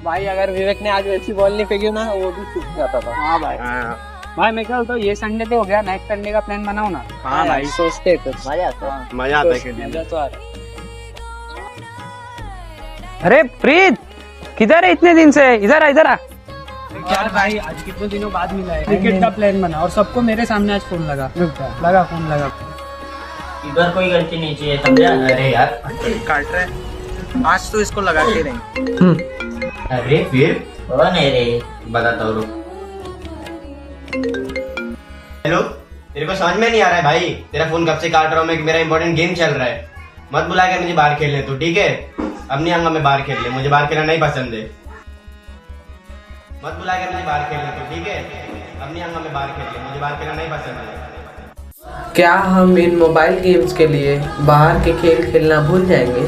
भाई अगर विवेक ने आज वैसी बॉल नहीं फेंकी ना वो भी चुप जाता था। हाँ भाई। भाई मैं क्या बोलता हूँ, ये संडे तो हो गया, नेक्स्ट संडे का प्लान बनाओ ना। हाँ भाई सोचते तो मजा आता है। मजा आता है खेलने मजा में। तो आ रहा है। अरे प्रीत, किधर है इतने दिन से? इधर आ, इधर आ। यार भाई आज कितने दिनों बाद मिला है। क्रिकेट का प्लान बना और सबको मेरे सामने आज फोन लगा। लगा फोन लगा। इधर कोई गलती नहीं चाहिए, समझा? अरे यार, काट रहे आज तो इसको लगा के नहीं। अरे फिर कौन है रे? बताता हूँ रुक। हेलो, तेरे को समझ में नहीं आ रहा है भाई? तेरा फोन कब से काट रहा हूँ मैं, मेरा इंपॉर्टेंट गेम चल रहा है। मत बुला कर मुझे बाहर खेलने तू, ठीक है? अब नहीं आऊंगा मैं बाहर खेलने, मुझे बाहर खेलना नहीं पसंद है। मत बुला कर मुझे बाहर खेलने तू, ठीक है? अब नहीं आऊंगा मैं बाहर खेलने, मुझे बाहर खेलना नहीं पसंद है। क्या हम इन मोबाइल गेम्स के लिए बाहर के खेल खेलना भूल जाएंगे?